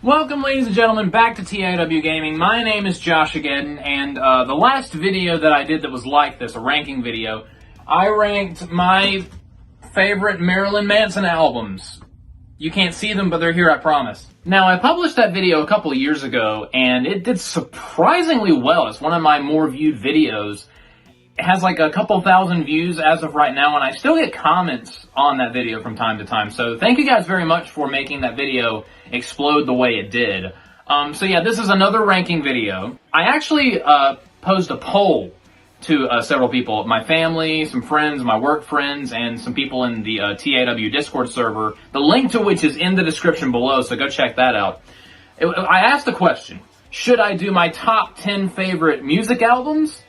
Welcome, ladies and gentlemen, back to TAW Gaming. My name is JoshAgeddon, and the last video that I did that was like this, a ranking video, I ranked my favorite Marilyn Manson albums. You can't see them, but they're here, I promise. Now, I published that video a couple of years ago, and it did surprisingly well. It's one of my more viewed videos. It has like a couple thousand views as of right now, and I still get comments on that video from time to time. So thank you guys very much for making that video explode the way it did. So yeah, this is another ranking video. I actually posed a poll to several people, my family, some friends, my work friends, and some people in the TAW Discord server, the link to which is in the description below, so go check that out. I asked the question, should I do my top 10 favorite music albums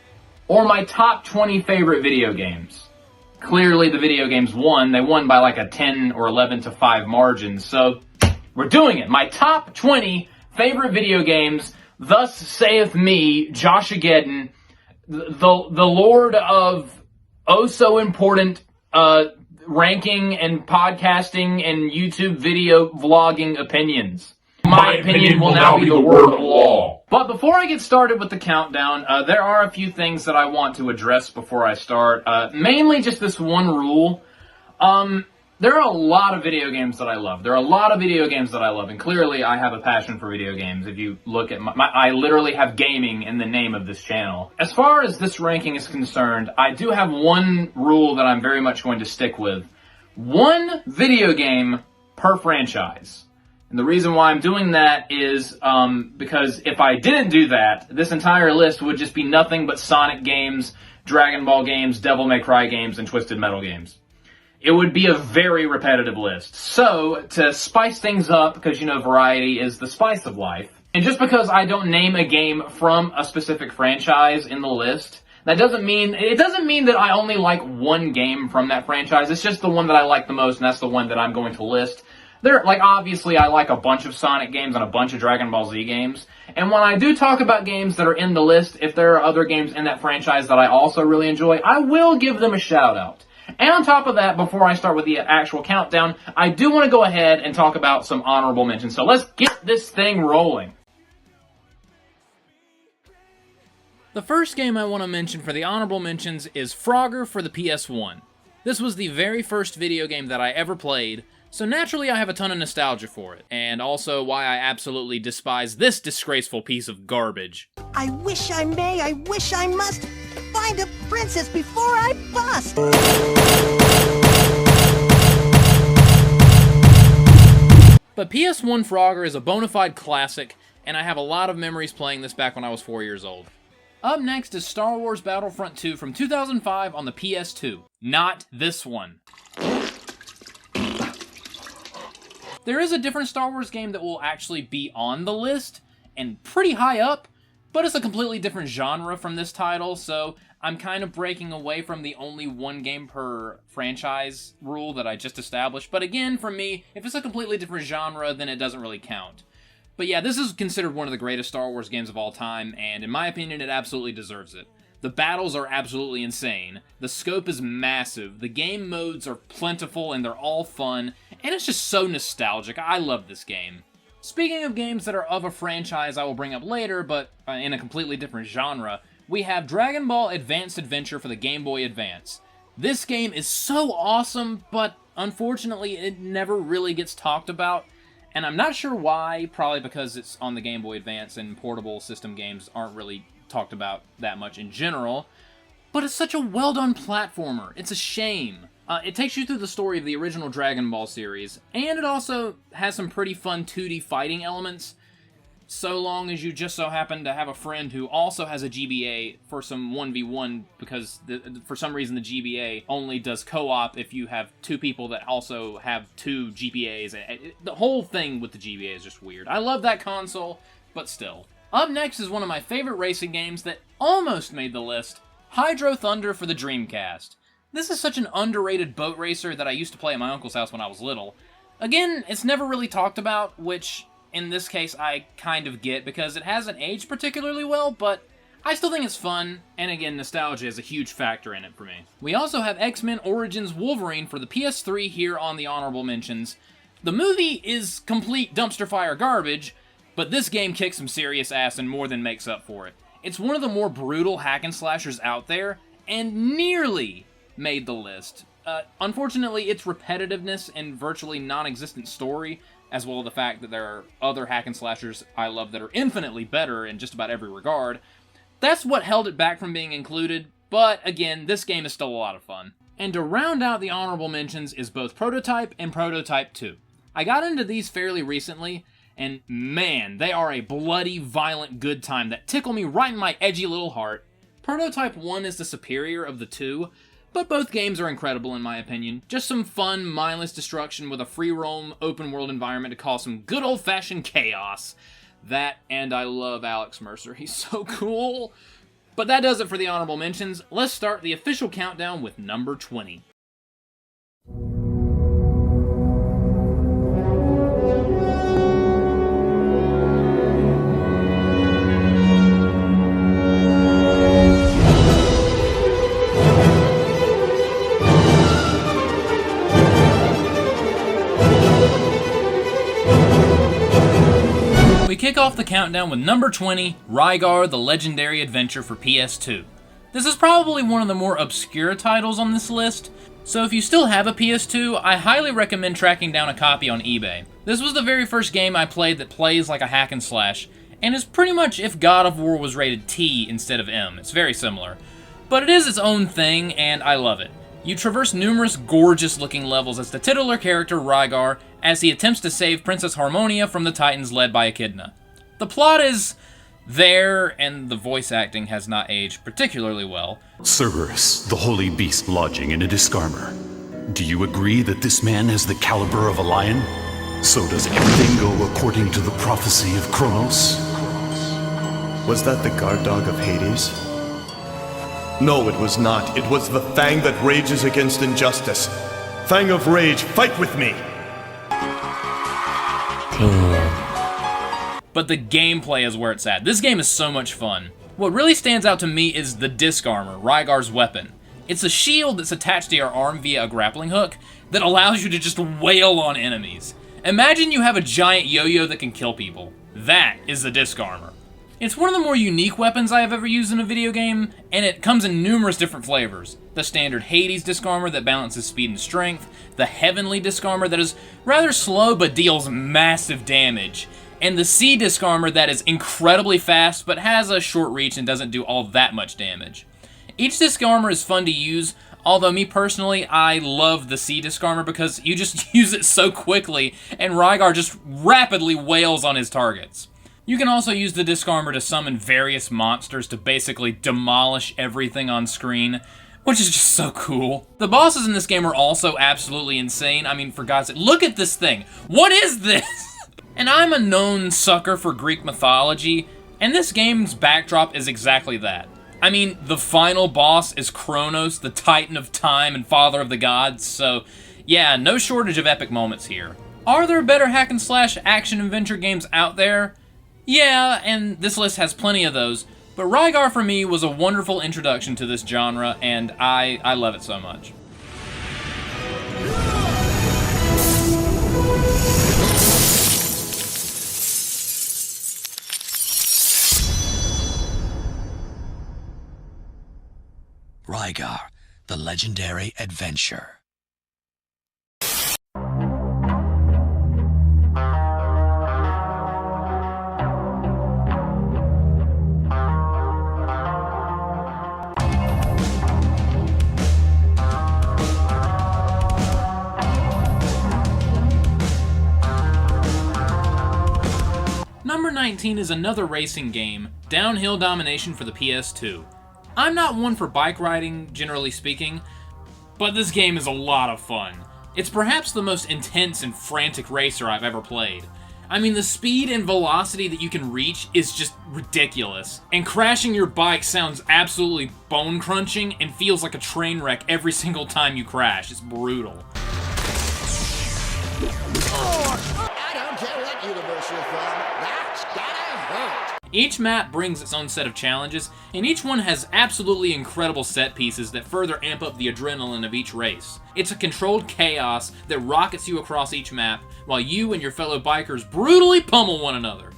or my top 20 favorite video games? Clearly the video games won. They won by like a 10 or 11 to 5 margin, so we're doing it. My top 20 favorite video games, thus saith me, JoshAgeddon, the lord of oh so important ranking and podcasting and YouTube video vlogging opinions. My opinion will now be the word of law. But before I get started with the countdown, there are a few things that I want to address before I start. Mainly just this one rule. There are a lot of video games that I love. And clearly I have a passion for video games. If you look at I literally have gaming in the name of this channel. As far as this ranking is concerned, I do have one rule that I'm very much going to stick with. One video game per franchise. And the reason why I'm doing that is because if I didn't do that, this entire list would just be nothing but Sonic games, Dragon Ball games, Devil May Cry games, and Twisted Metal games. It would be a very repetitive list. So, to spice things up, because you know variety is the spice of life, and just because I don't name a game from a specific franchise in the list, it doesn't mean that I only like one game from that franchise. It's just the one that I like the most, and that's the one that I'm going to list. Obviously, I like a bunch of Sonic games and a bunch of Dragon Ball Z games. And when I do talk about games that are in the list, if there are other games in that franchise that I also really enjoy, I will give them a shout out. And on top of that, before I start with the actual countdown, I do want to go ahead and talk about some honorable mentions. So let's get this thing rolling. The first game I want to mention for the honorable mentions is Frogger for the PS1. This was the very first video game that I ever played, so naturally I have a ton of nostalgia for it, and also why I absolutely despise this disgraceful piece of garbage. I wish I may, I wish I must find a princess before I bust! But PS1 Frogger is a bona fide classic, and I have a lot of memories playing this back when I was 4 years old. Up next is Star Wars Battlefront 2 from 2005 on the PS2. Not this one. There is a different Star Wars game that will actually be on the list, and pretty high up, but it's a completely different genre from this title, so I'm kind of breaking away from the only one game per franchise rule that I just established. But again, for me, if it's a completely different genre, then it doesn't really count. But yeah, this is considered one of the greatest Star Wars games of all time, and in my opinion, it absolutely deserves it. The battles are absolutely insane, the scope is massive, the game modes are plentiful and they're all fun, and it's just so nostalgic. I love this game. Speaking of games that are of a franchise I will bring up later, but in a completely different genre, we have Dragon Ball Advanced Adventure for the Game Boy Advance. This game is so awesome, but unfortunately it never really gets talked about, and I'm not sure why, probably because it's on the Game Boy Advance and portable system games aren't really talked about that much in general, but it's such a well-done platformer. It's a shame. It takes you through the story of the original Dragon Ball series, and it also has some pretty fun 2D fighting elements, so long as you just so happen to have a friend who also has a GBA for some 1v1, because for some reason the GBA only does co-op if you have two people that also have two GBAs. The whole thing with the GBA is just weird. I love that console, but still. Up next is one of my favorite racing games that almost made the list, Hydro Thunder for the Dreamcast. This is such an underrated boat racer that I used to play at my uncle's house when I was little. Again, it's never really talked about, which in this case I kind of get because it hasn't aged particularly well, but I still think it's fun, and again, nostalgia is a huge factor in it for me. We also have X-Men Origins Wolverine for the PS3 here on the honorable mentions. The movie is complete dumpster fire garbage, But this game kicks some serious ass and more than makes up for it. It's one of the more brutal hack and slashers out there, and nearly made the list. Unfortunately, its repetitiveness and virtually non-existent story, as well as the fact that there are other hack and slashers I love that are infinitely better in just about every regard, that's what held it back from being included, but again, this game is still a lot of fun. And to round out the honorable mentions is both Prototype and Prototype 2. I got into these fairly recently, and man, they are a bloody, violent good time that tickle me right in my edgy little heart. Prototype 1 is the superior of the two, but both games are incredible in my opinion. Just some fun, mindless destruction with a free-roam, open-world environment to cause some good old-fashioned chaos. That, and I love Alex Mercer, he's so cool. But that does it for the honorable mentions. Let's start the official countdown with number 20. We kick off the countdown with number 20, Rygar: The Legendary Adventure for PS2. This is probably one of the more obscure titles on this list, so if you still have a PS2, I highly recommend tracking down a copy on eBay. This was the very first game I played that plays like a hack and slash, and is pretty much if God of War was rated T instead of M. It's very similar. But it is its own thing, and I love it. You traverse numerous gorgeous-looking levels as the titular character Rygar, as he attempts to save Princess Harmonia from the Titans led by Echidna. The plot is there, and the voice acting has not aged particularly well. Cerberus, the holy beast lodging in a disc armor. Do you agree that this man has the caliber of a lion? So does everything go according to the prophecy of Kronos? Was that the guard dog of Hades? No, it was not. It was the Fang that rages against injustice. Fang of Rage, fight with me! But the gameplay is where it's at. This game is so much fun. What really stands out to me is the disc armor, Rygar's weapon. It's a shield that's attached to your arm via a grappling hook that allows you to just wail on enemies. Imagine you have a giant yo-yo that can kill people. That is the disc armor. It's one of the more unique weapons I have ever used in a video game, and it comes in numerous different flavors. The standard Hades disc armor that balances speed and strength, the heavenly disc armor that is rather slow but deals massive damage, and the sea disc armor that is incredibly fast but has a short reach and doesn't do all that much damage. Each disc armor is fun to use, although me personally, I love the sea disc armor because you just use it so quickly and Rygar just rapidly wails on his targets. You can also use the disc armor to summon various monsters to basically demolish everything on screen, which is just so cool. The bosses in this game are also absolutely insane. I mean, for God's sake, look at this thing. What is this? And I'm a known sucker for Greek mythology, and this game's backdrop is exactly that. I mean, the final boss is Kronos, the titan of time and father of the gods, so yeah, no shortage of epic moments here. Are there better hack and slash action adventure games out there? Yeah, and this list has plenty of those, but Rygar for me was a wonderful introduction to this genre, and I love it so much. Rygar: The Legendary Adventure. Number 19 is another racing game, Downhill Domination for the PS2. I'm not one for bike riding, generally speaking, but this game is a lot of fun. It's perhaps the most intense and frantic racer I've ever played. I mean, the speed and velocity that you can reach is just ridiculous, and crashing your bike sounds absolutely bone-crunching and feels like a train wreck every single time you crash. It's brutal. I don't care what universe you're from, that's gotta hurt. Each map brings its own set of challenges, and each one has absolutely incredible set pieces that further amp up the adrenaline of each race. It's a controlled chaos that rockets you across each map, while you and your fellow bikers brutally pummel one another.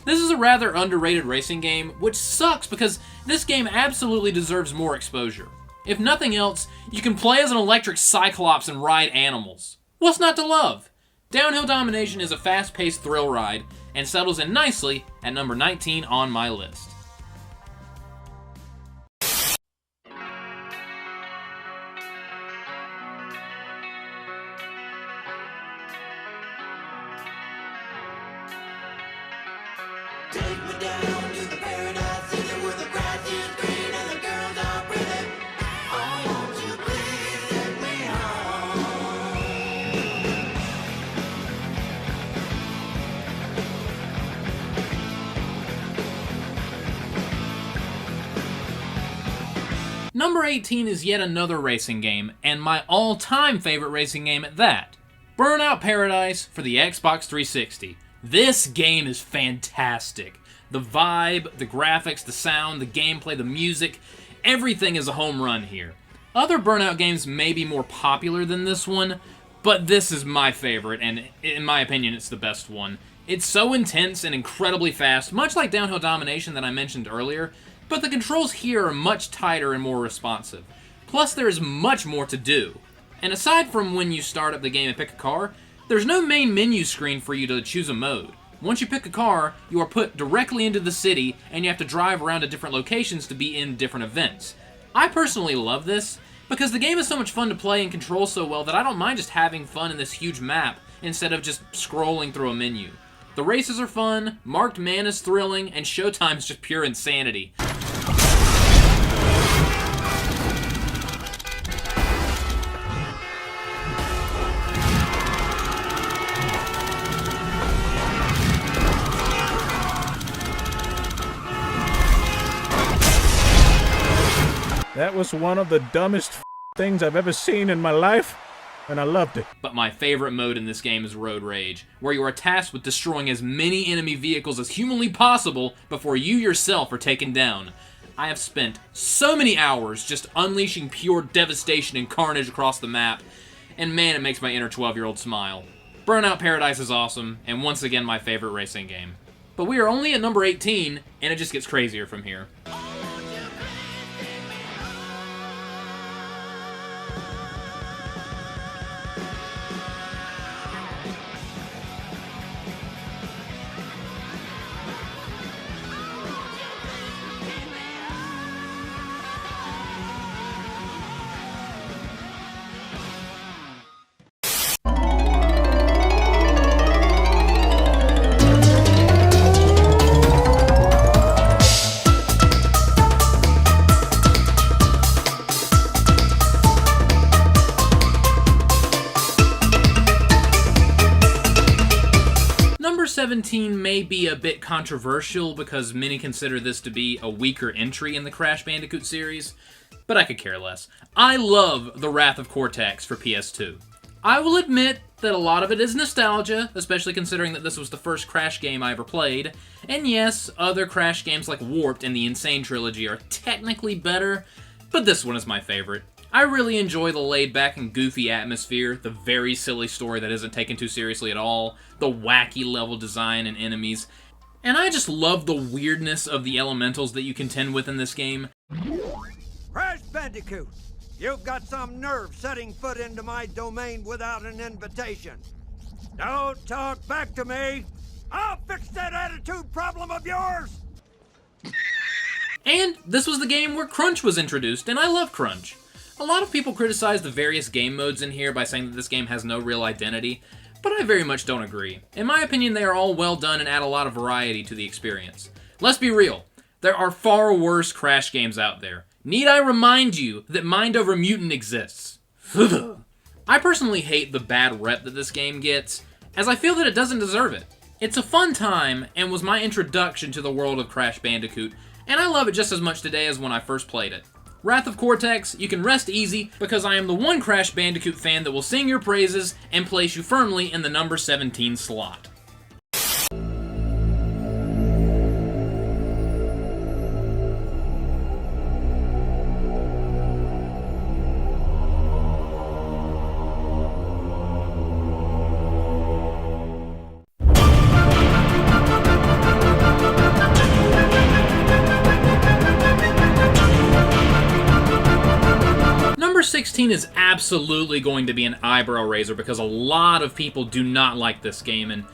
This is a rather underrated racing game, which sucks because this game absolutely deserves more exposure. If nothing else, you can play as an electric cyclops and ride animals. What's not to love? Downhill Domination is a fast-paced thrill ride and settles in nicely at number 19 on my list. Take me down to the paradise city where the grass is green and the girls are pretty. Oh, won't you please take me home? Number 18 is yet another racing game, and my all-time favorite racing game at that. Burnout Paradise for the Xbox 360. This game is fantastic. The vibe, the graphics, the sound, the gameplay, the music, everything is a home run here. Other Burnout games may be more popular than this one, but this is my favorite, and in my opinion, it's the best one. It's so intense and incredibly fast, much like Downhill Domination that I mentioned earlier, but the controls here are much tighter and more responsive. Plus, there is much more to do. And aside from when you start up the game and pick a car, there's no main menu screen for you to choose a mode. Once you pick a car, you are put directly into the city, and you have to drive around to different locations to be in different events. I personally love this, because the game is so much fun to play and control so well that I don't mind just having fun in this huge map, instead of just scrolling through a menu. The races are fun, Marked Man is thrilling, and showtime is just pure insanity. That was one of the dumbest things I've ever seen in my life, and I loved it. But my favorite mode in this game is Road Rage, where you are tasked with destroying as many enemy vehicles as humanly possible before you yourself are taken down. I have spent so many hours just unleashing pure devastation and carnage across the map, and man, it makes my inner 12-year-old smile. Burnout Paradise is awesome, and once again my favorite racing game. But we are only at number 18, and it just gets crazier from here. Number 17 may be a bit controversial because many consider this to be a weaker entry in the Crash Bandicoot series, but I could care less. I love The Wrath of Cortex for PS2. I will admit that a lot of it is nostalgia, especially considering that this was the first Crash game I ever played, and yes, other Crash games like Warped and the Insane Trilogy are technically better, but this one is my favorite. I really enjoy the laid-back and goofy atmosphere, the very silly story that isn't taken too seriously at all, the wacky level design and enemies, and I just love the weirdness of the elementals that you contend with in this game. Crash Bandicoot, you've got some nerve setting foot into my domain without an invitation. Don't talk back to me. I'll fix that attitude problem of yours. And this was the game where Crunch was introduced, and I love Crunch. A lot of people criticize the various game modes in here by saying that this game has no real identity, but I very much don't agree. In my opinion, they are all well done and add a lot of variety to the experience. Let's be real, there are far worse Crash games out there. Need I remind you that Mind Over Mutant exists? I personally hate the bad rep that this game gets, as I feel that it doesn't deserve it. It's a fun time, and was my introduction to the world of Crash Bandicoot, and I love it just as much today as when I first played it. Wrath of Cortex, you can rest easy, because I am the one Crash Bandicoot fan that will sing your praises and place you firmly in the number 17 slot. 16 is absolutely going to be an eyebrow raiser because a lot of people do not like this game, and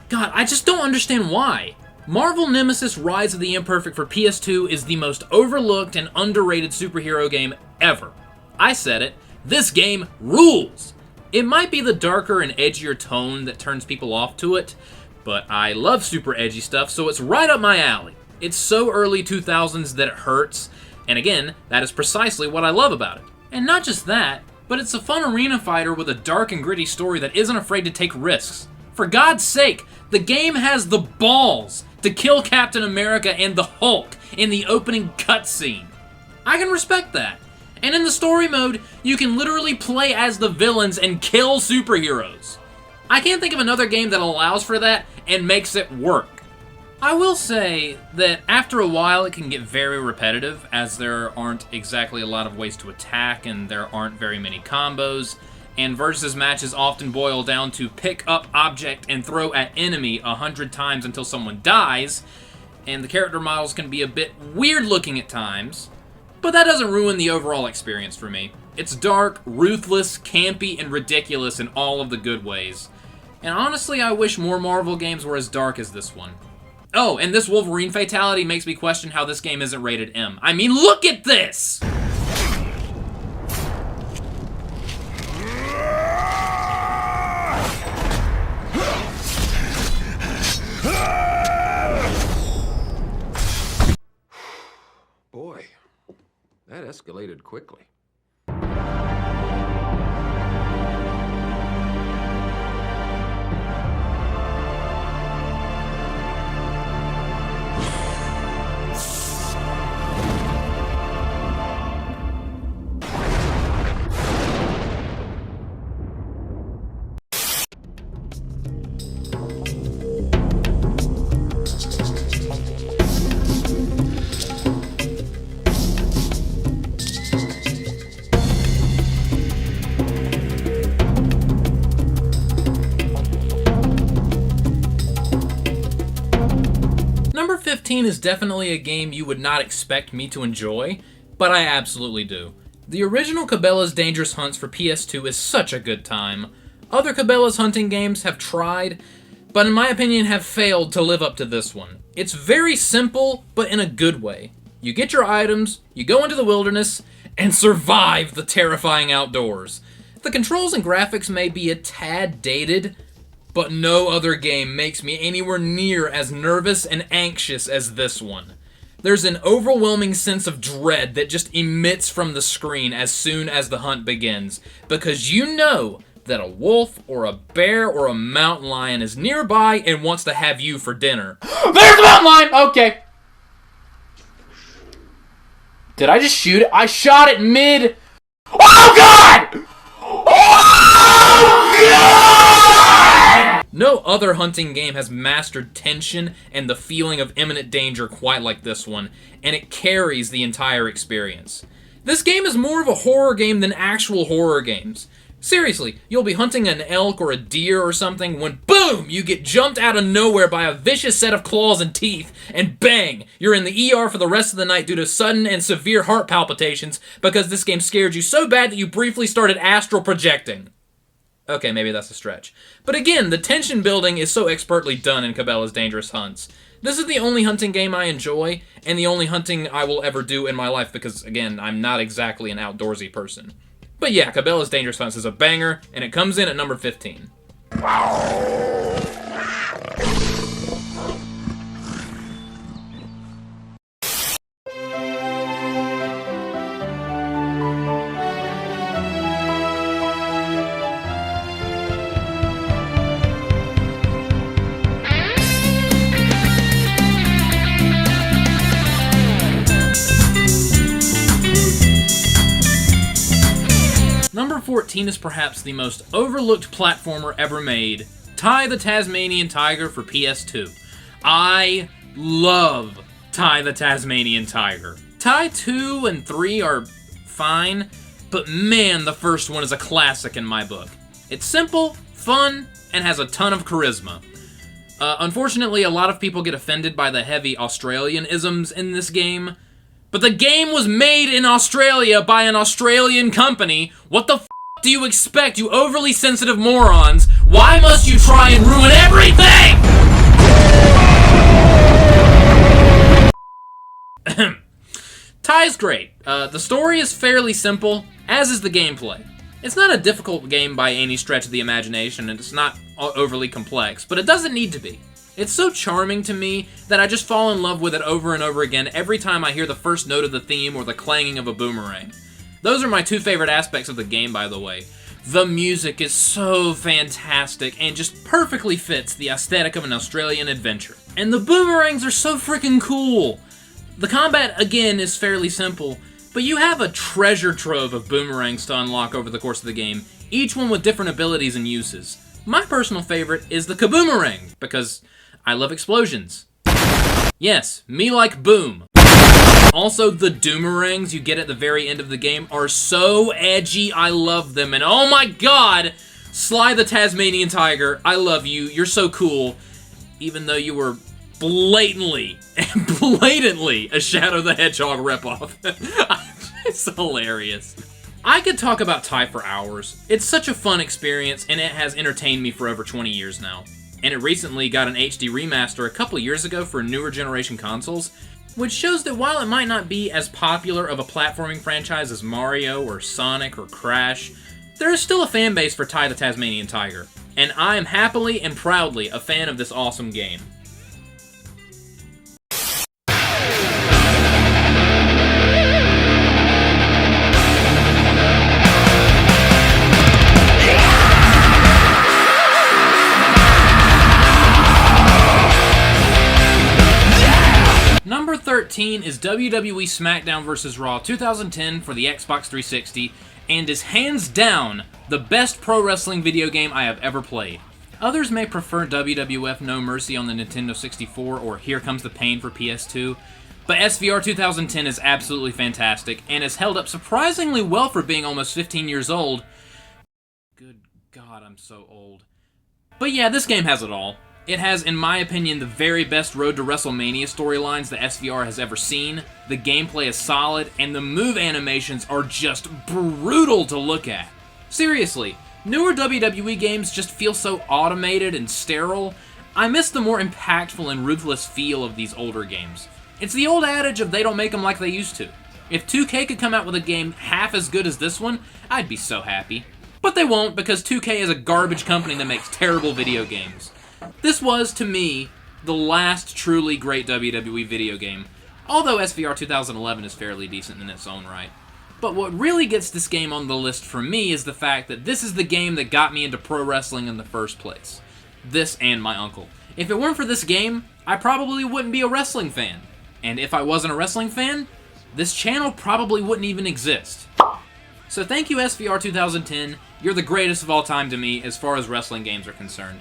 God, I just don't understand why. Marvel Nemesis Rise of the Imperfect for PS2 is the most overlooked and underrated superhero game ever. I said it, this game rules! It might be the darker and edgier tone that turns people off to it, but I love super edgy stuff, so it's right up my alley. It's so early 2000s that it hurts, and again, that is precisely what I love about it. And not just that, but it's a fun arena fighter with a dark and gritty story that isn't afraid to take risks. For God's sake, the game has the balls to kill Captain America and the Hulk in the opening cutscene. I can respect that. And in the story mode, you can literally play as the villains and kill superheroes. I can't think of another game that allows for that and makes it work. I will say that after a while it can get very repetitive, as there aren't exactly a lot of ways to attack and there aren't very many combos, and versus matches often boil down to pick up object and throw at enemy 100 times until someone dies, and the character models can be a bit weird looking at times. But that doesn't ruin the overall experience for me. It's dark, ruthless, campy, and ridiculous in all of the good ways. And honestly, I wish more Marvel games were as dark as this one. Oh, and this Wolverine fatality makes me question how this game isn't rated M. I mean, look at this! Boy, that escalated quickly. Number 15 is definitely a game you would not expect me to enjoy, but I absolutely do. The original Cabela's Dangerous Hunts for PS2 is such a good time. Other Cabela's hunting games have tried, but in my opinion have failed to live up to this one. It's very simple, but in a good way. You get your items, you go into the wilderness, and survive the terrifying outdoors. The controls and graphics may be a tad dated, but no other game makes me anywhere near as nervous and anxious as this one. There's an overwhelming sense of dread that just emits from the screen as soon as the hunt begins, because you know that a wolf or a bear or a mountain lion is nearby and wants to have you for dinner. There's a mountain lion! Okay. Did I just shoot it? I shot it mid... Oh God! Oh God! No other hunting game has mastered tension and the feeling of imminent danger quite like this one, and it carries the entire experience. This game is more of a horror game than actual horror games. Seriously, you'll be hunting an elk or a deer or something when boom, you get jumped out of nowhere by a vicious set of claws and teeth, and bang, you're in the ER for the rest of the night due to sudden and severe heart palpitations because this game scared you so bad that you briefly started astral projecting. Okay, maybe that's a stretch. But again, the tension building is so expertly done in Cabela's Dangerous Hunts. This is the only hunting game I enjoy, and the only hunting I will ever do in my life because, again, I'm not exactly an outdoorsy person. But yeah, Cabela's Dangerous Hunts is a banger, and it comes in at number 15. Number 14 is perhaps the most overlooked platformer ever made, Ty the Tasmanian Tiger for PS2. I love Ty the Tasmanian Tiger. Ty 2 and 3 are fine, but man, the first one is a classic in my book. It's simple, fun, and has a ton of charisma. Unfortunately, a lot of people get offended by the heavy Australian-isms in this game, But the game was made in Australia by an Australian company. What the f*** do you expect, you overly sensitive morons? Why must you try and ruin everything? Ty's great. The story is fairly simple, as is the gameplay. It's not a difficult game by any stretch of the imagination, and it's not overly complex, but it doesn't need to be. It's so charming to me that I just fall in love with it over and over again every time I hear the first note of the theme or the clanging of a boomerang. Those are my two favorite aspects of the game, by the way. The music is so fantastic and just perfectly fits the aesthetic of an Australian adventure. And the boomerangs are so freaking cool! The combat, again, is fairly simple, but you have a treasure trove of boomerangs to unlock over the course of the game, each one with different abilities and uses. My personal favorite is the kaboomerang, because I love explosions. Yes, me like boom. Also, the doomerangs you get at the very end of the game are so edgy, I love them. And oh my god, Sly the Tasmanian Tiger, I love you, you're so cool. Even though you were blatantly a Shadow the Hedgehog ripoff. It's hilarious. I could talk about Ty for hours. It's such a fun experience, and it has entertained me for over 20 years now. And it recently got an HD remaster a couple years ago for newer generation consoles, which shows that while it might not be as popular of a platforming franchise as Mario or Sonic or Crash, there is still a fan base for Ty the Tasmanian Tiger, and I am happily and proudly a fan of this awesome game. Number 13 is WWE SmackDown vs. Raw 2010 for the Xbox 360, and is hands down the best pro wrestling video game I have ever played. Others may prefer WWF No Mercy on the Nintendo 64 or Here Comes the Pain for PS2, but SVR 2010 is absolutely fantastic, and has held up surprisingly well for being almost 15 years old. Good God, I'm so old. But yeah, this game has it all. It has, in my opinion, the very best Road to WrestleMania storylines that SVR has ever seen, the gameplay is solid, and the move animations are just brutal to look at. Seriously, newer WWE games just feel so automated and sterile. I miss the more impactful and ruthless feel of these older games. It's the old adage of they don't make them like they used to. If 2K could come out with a game half as good as this one, I'd be so happy. But they won't, because 2K is a garbage company that makes terrible video games. This was, to me, the last truly great WWE video game, although SVR 2011 is fairly decent in its own right. But what really gets this game on the list for me is the fact that this is the game that got me into pro wrestling in the first place. This and my uncle. If it weren't for this game, I probably wouldn't be a wrestling fan. And if I wasn't a wrestling fan, this channel probably wouldn't even exist. So thank you SVR 2010, you're the greatest of all time to me as far as wrestling games are concerned.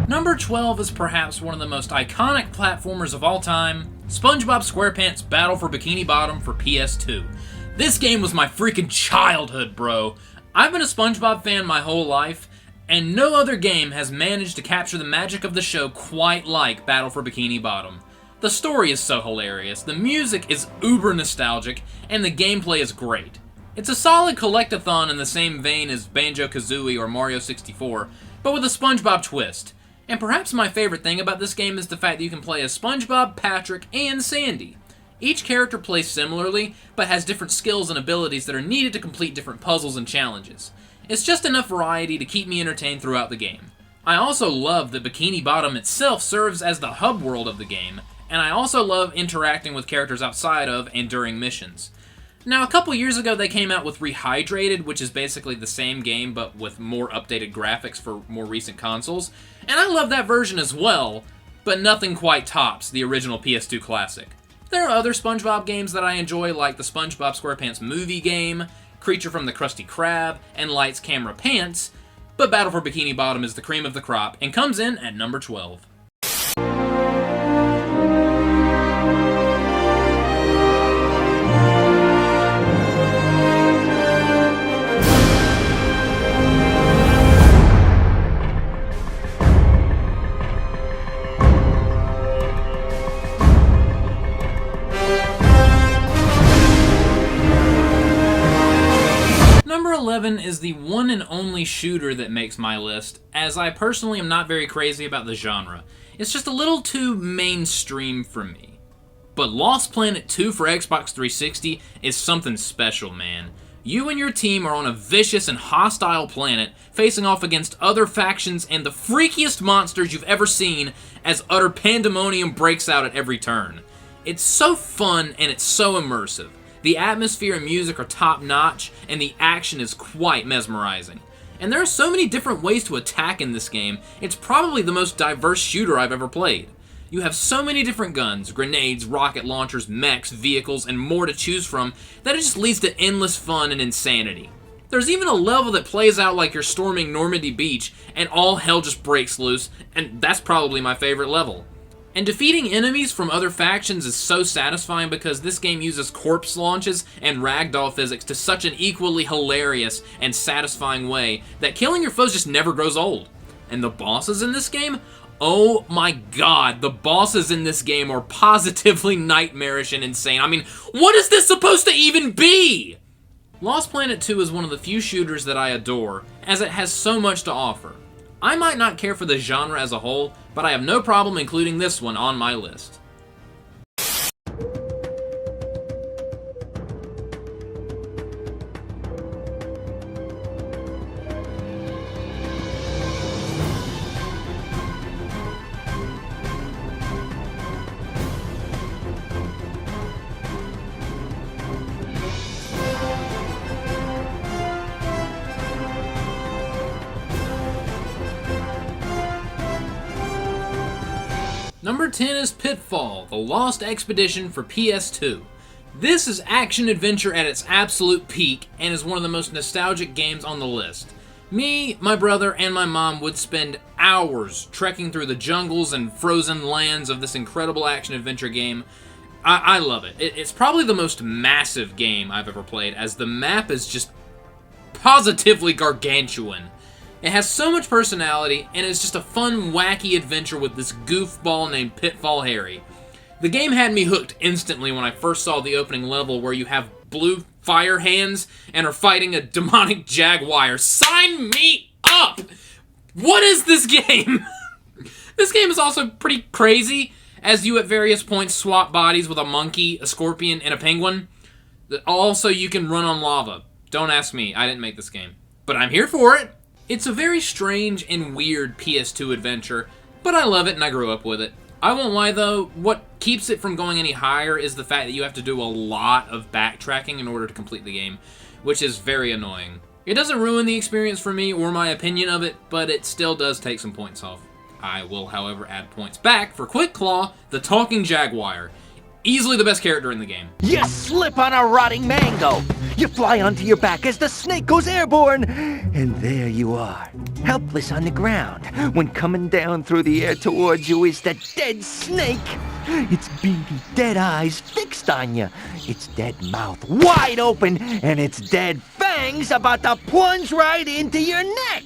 Number 12 is perhaps one of the most iconic platformers of all time, SpongeBob SquarePants Battle for Bikini Bottom for PS2. This game was my freaking childhood, bro. I've been a SpongeBob fan my whole life, and no other game has managed to capture the magic of the show quite like Battle for Bikini Bottom. The story is so hilarious, the music is uber nostalgic, and the gameplay is great. It's a solid collectathon in the same vein as Banjo-Kazooie or Mario 64, but with a SpongeBob twist. And perhaps my favorite thing about this game is the fact that you can play as SpongeBob, Patrick, and Sandy. Each character plays similarly, but has different skills and abilities that are needed to complete different puzzles and challenges. It's just enough variety to keep me entertained throughout the game. I also love that Bikini Bottom itself serves as the hub world of the game, and I also love interacting with characters outside of and during missions. Now, a couple years ago they came out with Rehydrated, which is basically the same game but with more updated graphics for more recent consoles, and I love that version as well, but nothing quite tops the original PS2 classic. There are other SpongeBob games that I enjoy, like the SpongeBob SquarePants movie game, Creature from the Krusty Krab, and Lights Camera Pants, but Battle for Bikini Bottom is the cream of the crop and comes in at number 12. number 11 is the one and only shooter that makes my list, as I personally am not very crazy about the genre. It's just a little too mainstream for me. But Lost Planet 2 for Xbox 360 is something special, man. You and your team are on a vicious and hostile planet, facing off against other factions and the freakiest monsters you've ever seen as utter pandemonium breaks out at every turn. It's so fun and it's so immersive. The atmosphere and music are top-notch, and the action is quite mesmerizing. And there are so many different ways to attack in this game, it's probably the most diverse shooter I've ever played. You have so many different guns, grenades, rocket launchers, mechs, vehicles, and more to choose from that it just leads to endless fun and insanity. There's even a level that plays out like you're storming Normandy Beach, and all hell just breaks loose, and that's probably my favorite level. And defeating enemies from other factions is so satisfying because this game uses corpse launches and ragdoll physics to such an equally hilarious and satisfying way that killing your foes just never grows old. And the bosses in this game? Oh my god, the bosses in this game are positively nightmarish and insane. I mean, what is this supposed to even be? Lost Planet 2 is one of the few shooters that I adore, as it has so much to offer. I might not care for the genre as a whole, but I have no problem including this one on my list. Number 10 is Pitfall, The Lost Expedition for PS2. This is action-adventure at its absolute peak, and is one of the most nostalgic games on the list. Me, my brother, and my mom would spend hours trekking through the jungles and frozen lands of this incredible action-adventure game. I love it. It's probably the most massive game I've ever played, as the map is just positively gargantuan. It has so much personality, and it's just a fun, wacky adventure with this goofball named Pitfall Harry. The game had me hooked instantly when I first saw the opening level where you have blue fire hands and are fighting a demonic jaguar. Sign me up! What is this game? This game is also pretty crazy, as you at various points swap bodies with a monkey, a scorpion, and a penguin. Also, you can run on lava. Don't ask me, I didn't make this game. But I'm here for it! It's a very strange and weird PS2 adventure, but I love it and I grew up with it. I won't lie though, what keeps it from going any higher is the fact that you have to do a lot of backtracking in order to complete the game, which is very annoying. It doesn't ruin the experience for me or my opinion of it, but it still does take some points off. I will, however, add points back for Quick Claw, the talking jaguar. Easily the best character in the game. You slip on a rotting mango. You fly onto your back as the snake goes airborne. And there you are, helpless on the ground, when coming down through the air towards you is the dead snake. Its beady dead eyes fixed on you, its dead mouth wide open, and its dead fangs about to plunge right into your neck.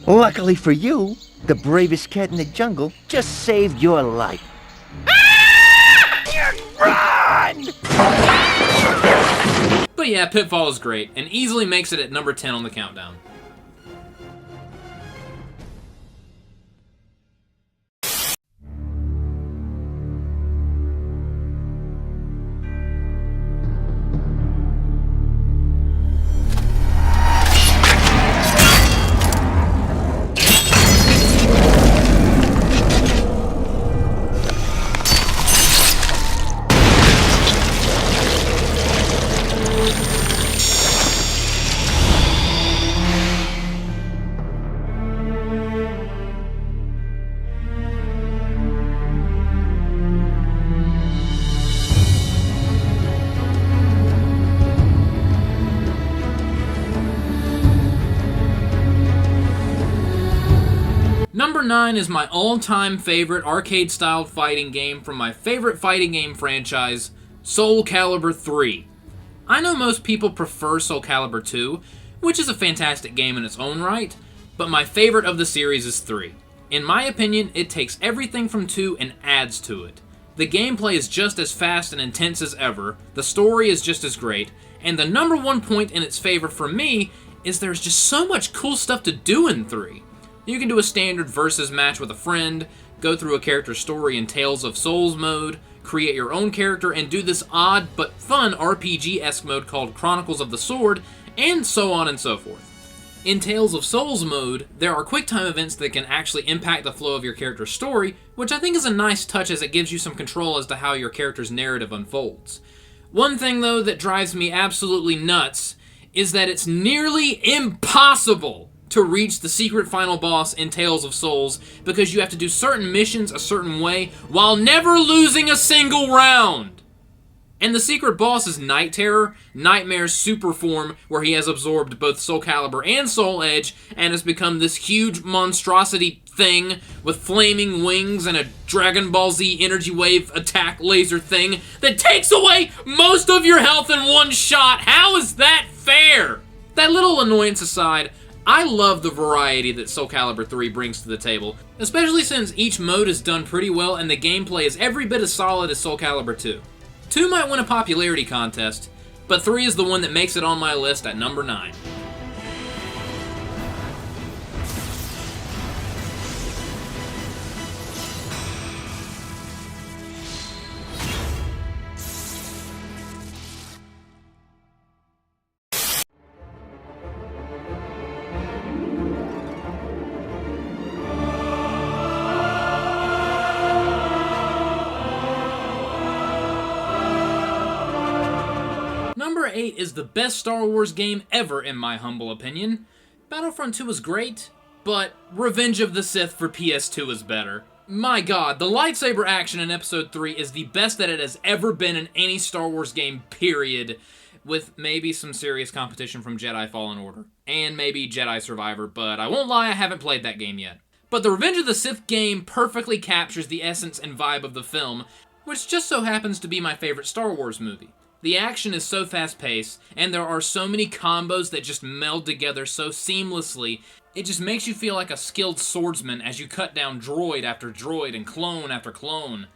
Luckily for you, the bravest cat in the jungle just saved your life. Run! But yeah, Pitfall is great, and easily makes it at number 10 on the countdown. Number 9 is my all-time favorite arcade-styled fighting game from my favorite fighting game franchise, Soul Calibur 3. I know most people prefer Soul Calibur 2, which is a fantastic game in its own right, but my favorite of the series is 3. In my opinion, it takes everything from 2 and adds to it. The gameplay is just as fast and intense as ever, the story is just as great, And the number one point in its favor for me is there's just so much cool stuff to do in 3. You can do a standard versus match with a friend, go through a character's story in Tales of Souls mode, create your own character, and do this odd but fun RPG-esque mode called Chronicles of the Sword, and so on and so forth. In Tales of Souls mode, there are quick-time events that can actually impact the flow of your character's story, which I think is a nice touch as it gives you some control as to how your character's narrative unfolds. One thing, though, that drives me absolutely nuts is that it's nearly impossible to reach the secret final boss in Tales of Souls because you have to do certain missions a certain way while never losing a single round. And the secret boss is Night Terror, Nightmare's super form, where he has absorbed both Soul Calibur and Soul Edge, and has become this huge monstrosity thing with flaming wings and a Dragon Ball Z energy wave attack laser thing that takes away most of your health in one shot. How is that fair? That little annoyance aside, I love the variety that Soul Calibur 3 brings to the table, especially since each mode is done pretty well and the gameplay is every bit as solid as Soul Calibur 2. 2 might win a popularity contest, but 3 is the one that makes it on my list at number 9. Number 8 is the best Star Wars game ever, in my humble opinion. Battlefront 2 was great, but Revenge of the Sith for PS2 is better. My god, the lightsaber action in Episode 3 is the best that it has ever been in any Star Wars game, period, with maybe some serious competition from Jedi Fallen Order, and maybe Jedi Survivor, but I won't lie, I haven't played that game yet. But the Revenge of the Sith game perfectly captures the essence and vibe of the film, which just so happens to be my favorite Star Wars movie. The action is so fast-paced, and there are so many combos that just meld together so seamlessly, it just makes you feel like a skilled swordsman as you cut down droid after droid and clone after clone.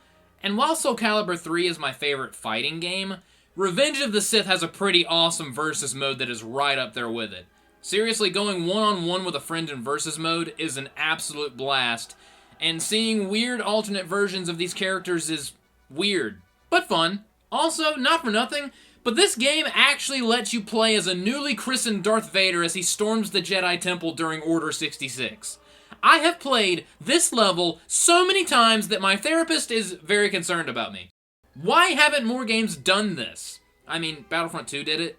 And while Soul Calibur 3 is my favorite fighting game, Revenge of the Sith has a pretty awesome versus mode that is right up there with it. Seriously, going one-on-one with a friend in versus mode is an absolute blast, and seeing weird alternate versions of these characters is weird, but fun. Also, not for nothing, but this game actually lets you play as a newly christened Darth Vader as he storms the Jedi Temple during Order 66. I have played this level so many times that my therapist is very concerned about me. Why haven't more games done this? I mean, Battlefront 2 did it,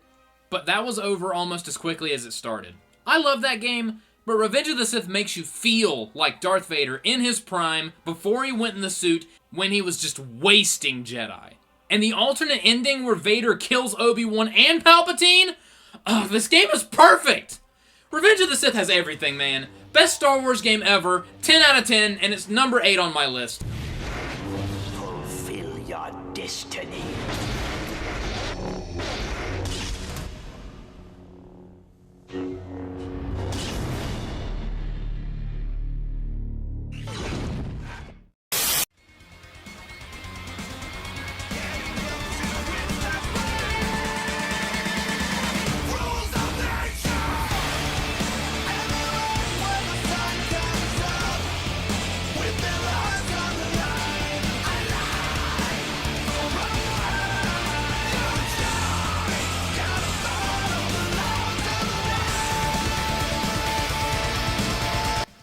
but that was over almost as quickly as it started. I love that game, but Revenge of the Sith makes you feel like Darth Vader in his prime before he went in the suit when he was just wasting Jedi. And the alternate ending where Vader kills Obi-Wan and Palpatine? Oh, this game is perfect! Revenge of the Sith has everything, man. Best Star Wars game ever, 10 out of 10, and it's number 8 on my list. Fulfill your destiny.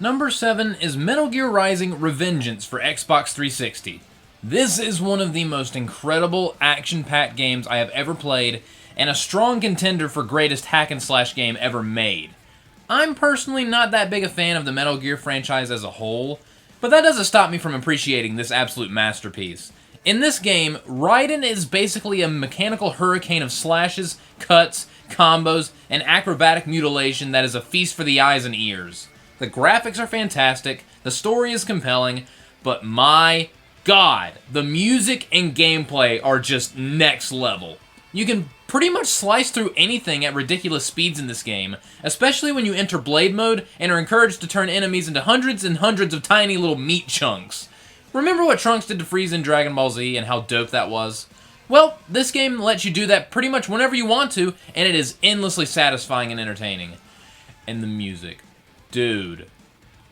Number 7 is Metal Gear Rising: Revengeance for Xbox 360. This is one of the most incredible action-packed games I have ever played, and a strong contender for greatest hack-and-slash game ever made. I'm personally not that big a fan of the Metal Gear franchise as a whole, but that doesn't stop me from appreciating this absolute masterpiece. In this game, Raiden is basically a mechanical hurricane of slashes, cuts, combos, and acrobatic mutilation that is a feast for the eyes and ears. The graphics are fantastic, the story is compelling, but my god, the music and gameplay are just next level. You can pretty much slice through anything at ridiculous speeds in this game, especially when you enter Blade Mode and are encouraged to turn enemies into hundreds and hundreds of tiny little meat chunks. Remember what Trunks did to Frieza in Dragon Ball Z and how dope that was? Well, this game lets you do that pretty much whenever you want to, and it is endlessly satisfying and entertaining. And the music. Dude,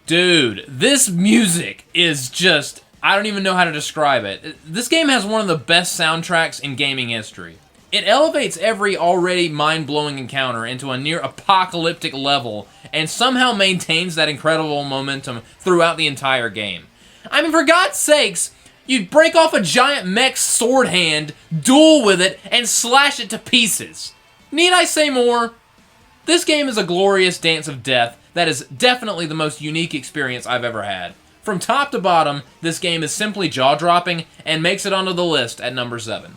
this music is just, I don't even know how to describe it. This game has one of the best soundtracks in gaming history. It elevates every already mind-blowing encounter into a near-apocalyptic level and somehow maintains that incredible momentum throughout the entire game. I mean, for God's sakes, you'd break off a giant mech sword hand, duel with it, and slash it to pieces. Need I say more? This game is a glorious dance of death that is definitely the most unique experience I've ever had. From top to bottom, this game is simply jaw-dropping and makes it onto the list at number 7.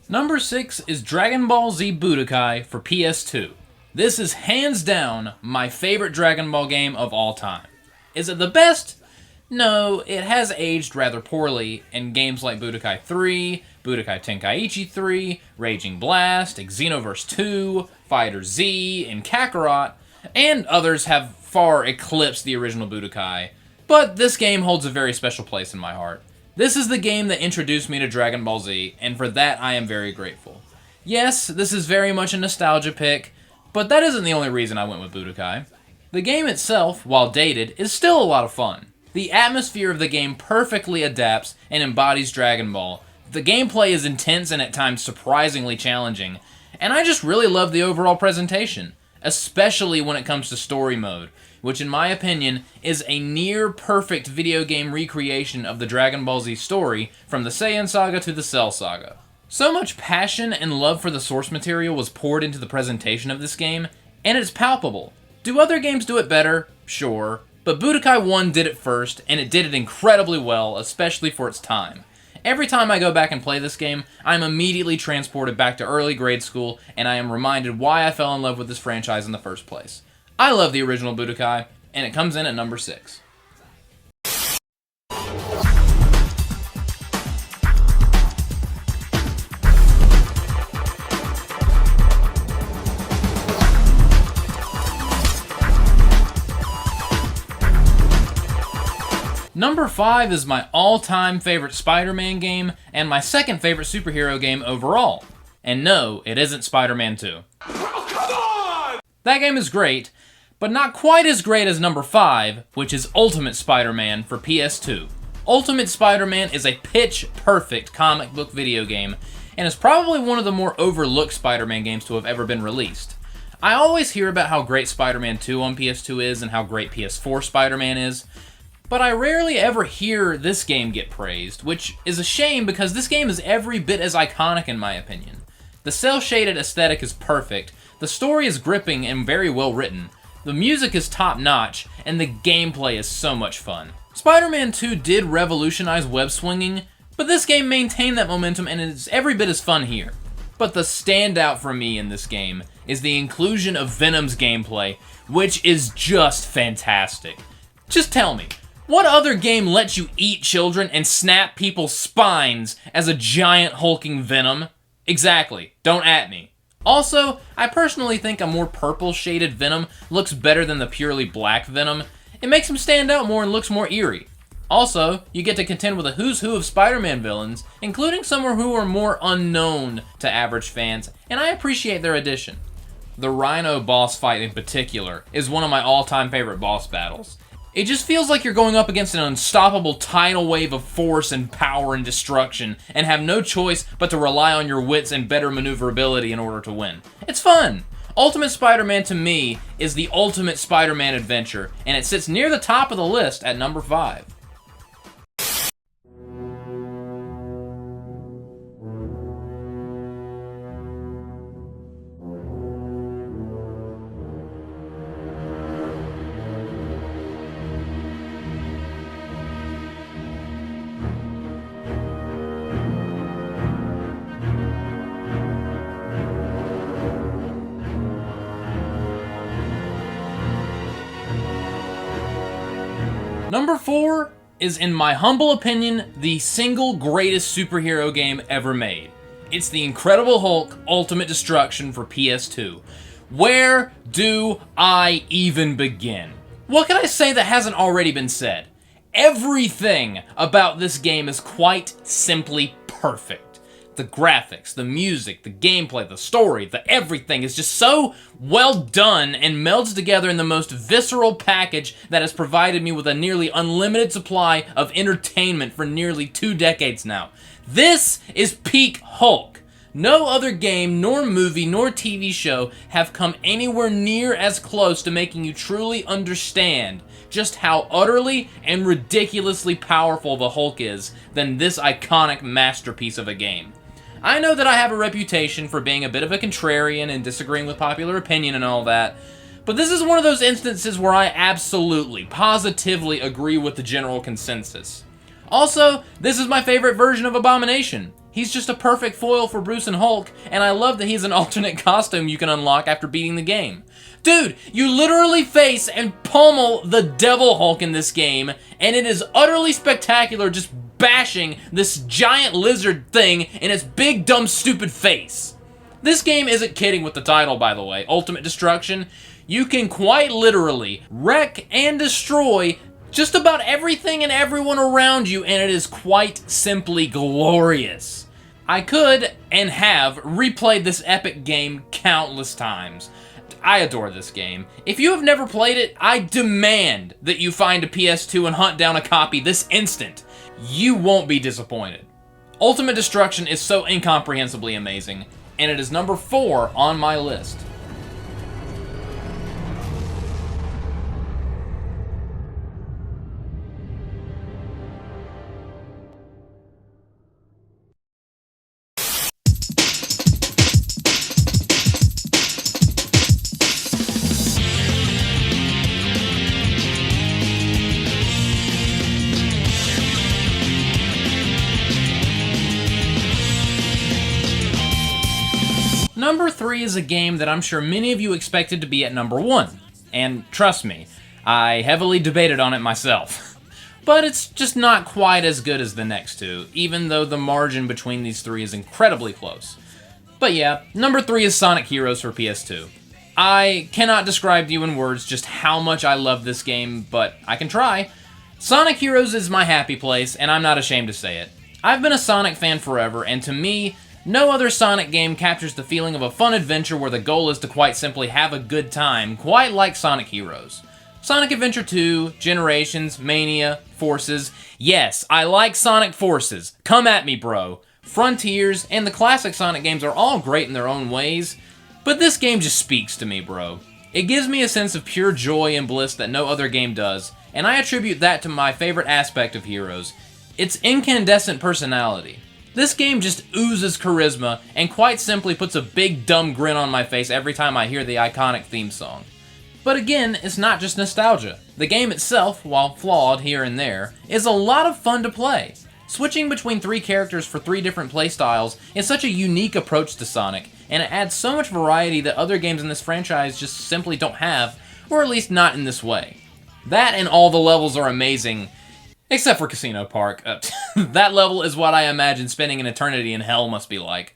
Number 6 is Dragon Ball Z Budokai for PS2. This is hands down my favorite Dragon Ball game of all time. Is it the best? No, it has aged rather poorly, and games like Budokai 3, Budokai Tenkaichi 3, Raging Blast, Xenoverse 2, Fighter Z, and Kakarot, and others have far eclipsed the original Budokai, but this game holds a very special place in my heart. This is the game that introduced me to Dragon Ball Z, and for that I am very grateful. Yes, this is very much a nostalgia pick, but that isn't the only reason I went with Budokai. The game itself, while dated, is still a lot of fun. The atmosphere of the game perfectly adapts and embodies Dragon Ball. The gameplay is intense and at times surprisingly challenging, and I just really love the overall presentation, especially when it comes to story mode, which in my opinion is a near-perfect video game recreation of the Dragon Ball Z story from the Saiyan Saga to the Cell Saga. So much passion and love for the source material was poured into the presentation of this game, and it's palpable. Do other games do it better? Sure. But Budokai 1 did it first, and it did it incredibly well, especially for its time. Every time I go back and play this game, I'm immediately transported back to early grade school, and I am reminded why I fell in love with this franchise in the first place. I love the original Budokai, and it comes in at number 6. Number 5 is my all-time favorite Spider-Man game, and my second favorite superhero game overall. And no, it isn't Spider-Man 2. Oh, come on! That game is great, but not quite as great as number 5, which is Ultimate Spider-Man for PS2. Ultimate Spider-Man is a pitch-perfect comic book video game, and is probably one of the more overlooked Spider-Man games to have ever been released. I always hear about how great Spider-Man 2 on PS2 is and how great PS4 Spider-Man is, but I rarely ever hear this game get praised, which is a shame because this game is every bit as iconic in my opinion. The cel-shaded aesthetic is perfect, the story is gripping and very well written, the music is top-notch, and the gameplay is so much fun. Spider-Man 2 did revolutionize web swinging, but this game maintained that momentum and is every bit as fun here. But the standout for me in this game is the inclusion of Venom's gameplay, which is just fantastic. Just tell me, what other game lets you eat children and snap people's spines as a giant hulking Venom? Exactly, don't at me. Also, I personally think a more purple-shaded Venom looks better than the purely black Venom. It makes him stand out more and looks more eerie. Also, you get to contend with a who's who of Spider-Man villains, including some who are more unknown to average fans, and I appreciate their addition. The Rhino boss fight in particular is one of my all-time favorite boss battles. It just feels like you're going up against an unstoppable tidal wave of force and power and destruction, and have no choice but to rely on your wits and better maneuverability in order to win. It's fun! Ultimate Spider-Man to me is the ultimate Spider-Man adventure, and it sits near the top of the list at number 5. Number 4 is, in my humble opinion, the single greatest superhero game ever made. It's the Incredible Hulk Ultimate Destruction for PS2. Where do I even begin? What can I say that hasn't already been said? Everything about this game is quite simply perfect. The graphics, the music, the gameplay, the story, the everything is just so well done and melds together in the most visceral package that has provided me with a nearly unlimited supply of entertainment for nearly 2 decades now. This is peak Hulk. No other game, nor movie, nor TV show have come anywhere near as close to making you truly understand just how utterly and ridiculously powerful the Hulk is than this iconic masterpiece of a game. I know that I have a reputation for being a bit of a contrarian and disagreeing with popular opinion and all that, but this is one of those instances where I absolutely, positively agree with the general consensus. Also, this is my favorite version of Abomination. He's just a perfect foil for Bruce and Hulk, and I love that he's an alternate costume you can unlock after beating the game. Dude, you literally face and pummel the Devil Hulk in this game, and it is utterly spectacular just bashing this giant lizard thing in its big, dumb, stupid face. This game isn't kidding with the title, by the way, Ultimate Destruction. You can quite literally wreck and destroy just about everything and everyone around you, and it is quite simply glorious. I could, and have, replayed this epic game countless times. I adore this game. If you have never played it, I demand that you find a PS2 and hunt down a copy this instant. You won't be disappointed. Ultimate Destruction is so incomprehensibly amazing, and it is number 4 on my list. Number 3 is a game that I'm sure many of you expected to be at number 1. And trust me, I heavily debated on it myself. But it's just not quite as good as the next two, even though the margin between these 3 is incredibly close. But yeah, number 3 is Sonic Heroes for PS2. I cannot describe to you in words just how much I love this game, but I can try. Sonic Heroes is my happy place, and I'm not ashamed to say it. I've been a Sonic fan forever, and to me, no other Sonic game captures the feeling of a fun adventure where the goal is to quite simply have a good time, quite like Sonic Heroes. Sonic Adventure 2, Generations, Mania, Forces. Yes, I like Sonic Forces. Come at me, bro. Frontiers, and the classic Sonic games are all great in their own ways, but this game just speaks to me, bro. It gives me a sense of pure joy and bliss that no other game does, and I attribute that to my favorite aspect of Heroes, its incandescent personality. This game just oozes charisma, and quite simply puts a big dumb grin on my face every time I hear the iconic theme song. But again, it's not just nostalgia. The game itself, while flawed here and there, is a lot of fun to play. Switching between 3 characters for 3 different playstyles is such a unique approach to Sonic, and it adds so much variety that other games in this franchise just simply don't have, or at least not in this way. That and all the levels are amazing, except for Casino Park. That level is what I imagine spending an eternity in hell must be like.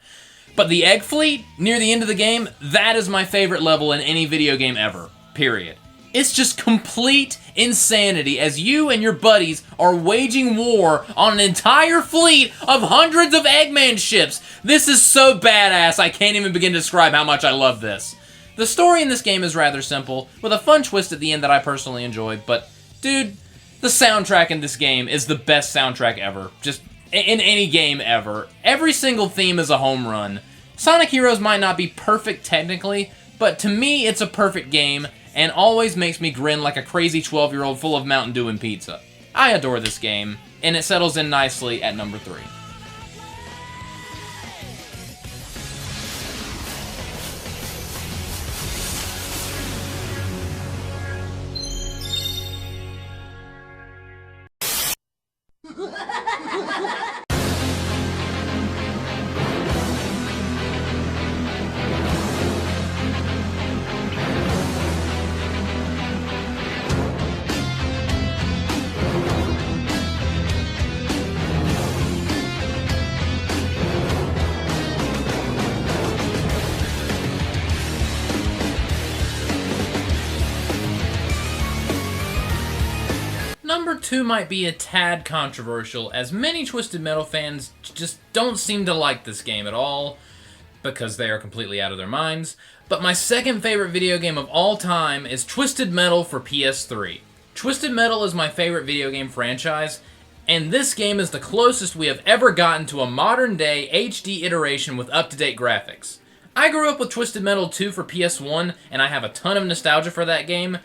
But the Egg Fleet, near the end of the game, that is my favorite level in any video game ever. Period. It's just complete insanity as you and your buddies are waging war on an entire fleet of hundreds of Eggman ships. This is so badass, I can't even begin to describe how much I love this. The story in this game is rather simple, with a fun twist at the end that I personally enjoy, but dude, the soundtrack in this game is the best soundtrack ever. Just in any game ever. Every single theme is a home run. Sonic Heroes might not be perfect technically, but to me it's a perfect game, and always makes me grin like a crazy 12-year-old full of Mountain Dew and pizza. I adore this game, and it settles in nicely at number 3. Number 2 might be a tad controversial, as many Twisted Metal fans just don't seem to like this game at all, because they are completely out of their minds. But my second favorite video game of all time is Twisted Metal for PS3. Twisted Metal is my favorite video game franchise, and this game is the closest we have ever gotten to a modern-day HD iteration with up-to-date graphics. I grew up with Twisted Metal 2 for PS1, and I have a ton of nostalgia for that game,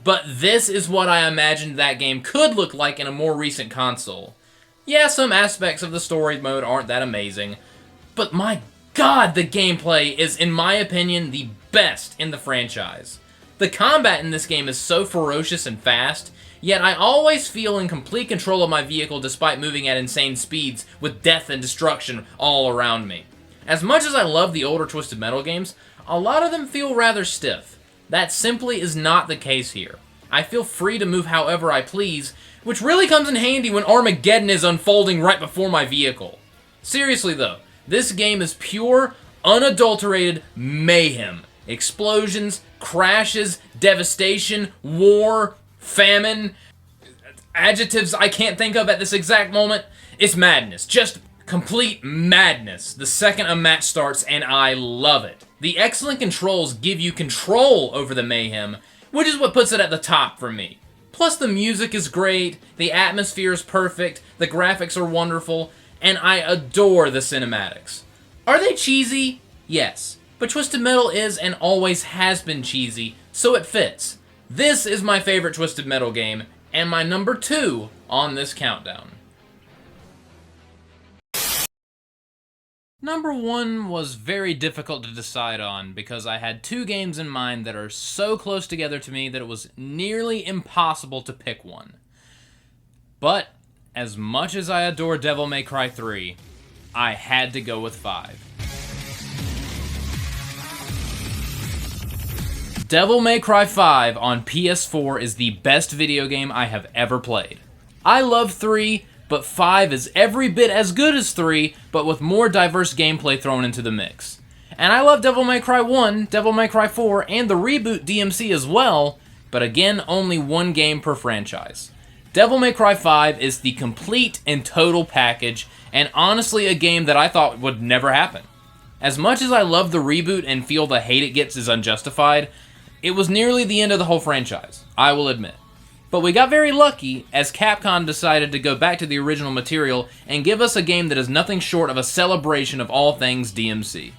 but this is what I imagined that game could look like in a more recent console. Yeah, some aspects of the story mode aren't that amazing, but my God, the gameplay is, in my opinion, the best in the franchise. The combat in this game is so ferocious and fast, yet I always feel in complete control of my vehicle despite moving at insane speeds with death and destruction all around me. As much as I love the older Twisted Metal games, a lot of them feel rather stiff. That simply is not the case here. I feel free to move however I please, which really comes in handy when Armageddon is unfolding right before my vehicle. Seriously though, this game is pure, unadulterated mayhem. Explosions, crashes, devastation, war, famine, adjectives I can't think of at this exact moment. It's madness. Just complete madness the second a match starts, and I love it. The excellent controls give you control over the mayhem, which is what puts it at the top for me. Plus the music is great, the atmosphere is perfect, the graphics are wonderful, and I adore the cinematics. Are they cheesy? Yes. But Twisted Metal is and always has been cheesy, so it fits. This is my favorite Twisted Metal game, and my number 2 on this countdown. Number 1 was very difficult to decide on because I had 2 games in mind that are so close together to me that it was nearly impossible to pick one. But as much as I adore Devil May Cry 3, I had to go with 5. Devil May Cry 5 on PS4 is the best video game I have ever played. I love 3, but 5 is every bit as good as 3, but with more diverse gameplay thrown into the mix. And I love Devil May Cry 1, Devil May Cry 4, and the reboot DMC as well, but again, only one game per franchise. Devil May Cry 5 is the complete and total package, and honestly a game that I thought would never happen. As much as I love the reboot and feel the hate it gets is unjustified, it was nearly the end of the whole franchise, I will admit. But we got very lucky as Capcom decided to go back to the original material and give us a game that is nothing short of a celebration of all things DMC.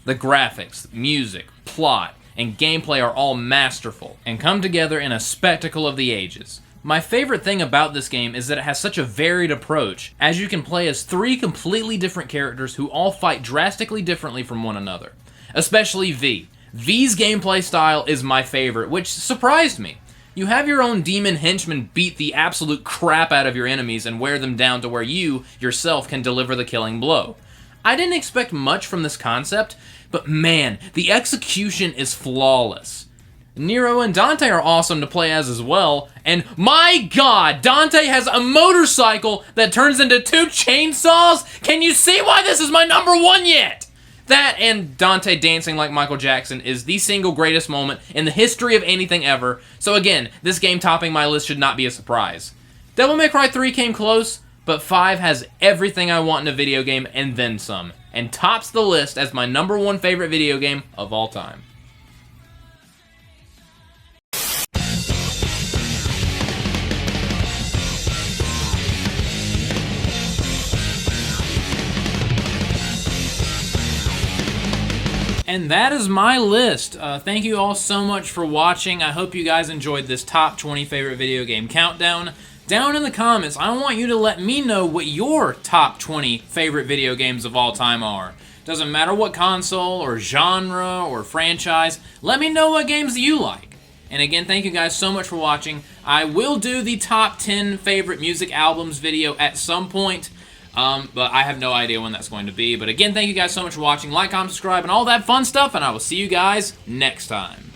The graphics, music, plot, and gameplay are all masterful and come together in a spectacle of the ages. My favorite thing about this game is that it has such a varied approach, as you can play as 3 completely different characters who all fight drastically differently from one another. Especially V. V's gameplay style is my favorite, which surprised me. You have your own demon henchman beat the absolute crap out of your enemies and wear them down to where you, yourself, can deliver the killing blow. I didn't expect much from this concept, but man, the execution is flawless. Nero and Dante are awesome to play as well, and my God, Dante has a motorcycle that turns into 2 chainsaws? Can you see why this is my number 1 yet? That and Dante dancing like Michael Jackson is the single greatest moment in the history of anything ever, so again, this game topping my list should not be a surprise. Devil May Cry 3 came close, but 5 has everything I want in a video game and then some, and tops the list as my number 1 favorite video game of all time. And that is my list. Thank you all so much for watching. I hope you guys enjoyed this top 20 favorite video game countdown. Down in the comments, I want you to let me know what your top 20 favorite video games of all time are. Doesn't matter what console or genre or franchise, let me know what games you like. And again, thank you guys so much for watching. I will do the top 10 favorite music albums video at some point. But I have no idea when that's going to be. But again, thank you guys so much for watching. Like, comment, subscribe, and all that fun stuff, and I will see you guys next time.